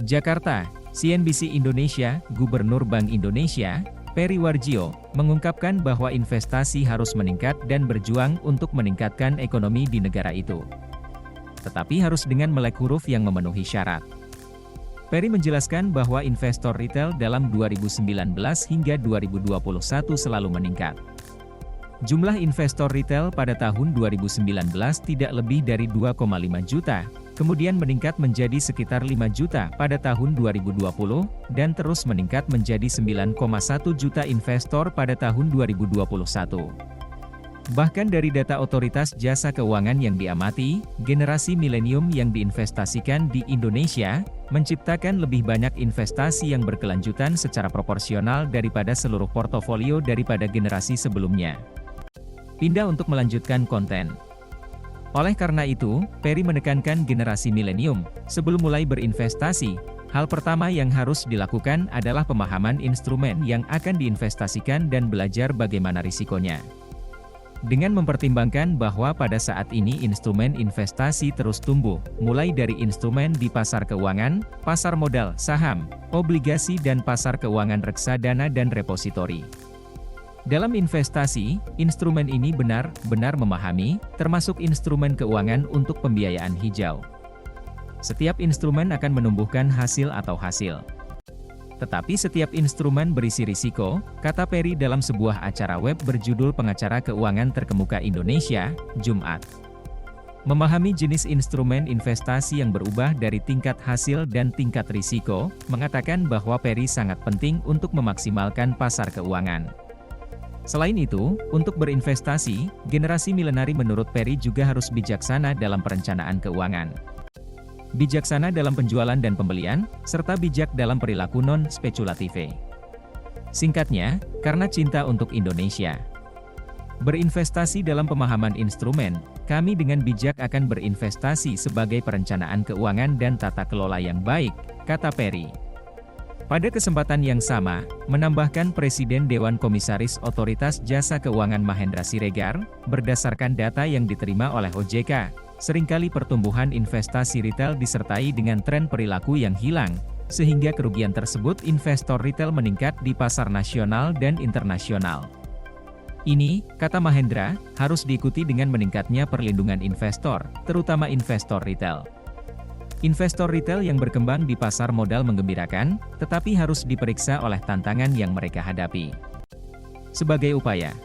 Jakarta, CNBC Indonesia, Gubernur Bank Indonesia, Peri Warjio, mengungkapkan bahwa investasi harus meningkat dan berjuang untuk meningkatkan ekonomi di negara itu. Tetapi harus dengan melek huruf yang memenuhi syarat. Peri menjelaskan bahwa investor retail dalam 2019 hingga 2021 selalu meningkat. Jumlah investor retail pada tahun 2019 tidak lebih dari 2,5 juta, kemudian meningkat menjadi sekitar 5 juta pada tahun 2020, dan terus meningkat menjadi 9,1 juta investor pada tahun 2021. Bahkan dari data Otoritas Jasa Keuangan yang diamati, generasi milenium yang diinvestasikan di Indonesia, menciptakan lebih banyak investasi yang berkelanjutan secara proporsional daripada seluruh portofolio daripada generasi sebelumnya. Pindah untuk melanjutkan konten. Oleh karena itu, Peri menekankan generasi milenium, sebelum mulai berinvestasi, hal pertama yang harus dilakukan adalah pemahaman instrumen yang akan diinvestasikan dan belajar bagaimana risikonya. Dengan mempertimbangkan bahwa pada saat ini instrumen investasi terus tumbuh, mulai dari instrumen di pasar keuangan, pasar modal, saham, obligasi dan pasar keuangan reksadana dan repositori. Dalam investasi, instrumen ini benar-benar memahami, termasuk instrumen keuangan untuk pembiayaan hijau. Setiap instrumen akan menumbuhkan hasil atau hasil. Tetapi setiap instrumen berisi risiko, kata Peri dalam sebuah acara web berjudul Pengacara Keuangan Terkemuka Indonesia, Jumat. Memahami jenis instrumen investasi yang berubah dari tingkat hasil dan tingkat risiko, mengatakan bahwa Peri sangat penting untuk memaksimalkan pasar keuangan. Selain itu, untuk berinvestasi, generasi milenari menurut Peri juga harus bijaksana dalam perencanaan keuangan. Bijaksana dalam penjualan dan pembelian, serta bijak dalam perilaku non-spekulatif. Singkatnya, karena cinta untuk Indonesia. Berinvestasi dalam pemahaman instrumen, kami dengan bijak akan berinvestasi sebagai perencanaan keuangan dan tata kelola yang baik, kata Peri. Pada kesempatan yang sama, menambahkan Presiden Dewan Komisaris Otoritas Jasa Keuangan Mahendra Siregar, berdasarkan data yang diterima oleh OJK, seringkali pertumbuhan investasi retail disertai dengan tren perilaku yang hilang, sehingga kerugian tersebut investor retail meningkat di pasar nasional dan internasional. Ini, kata Mahendra, harus diikuti dengan meningkatnya perlindungan investor, terutama investor retail. Investor retail yang berkembang di pasar modal menggembirakan, tetapi harus diperiksa oleh tantangan yang mereka hadapi. Sebagai upaya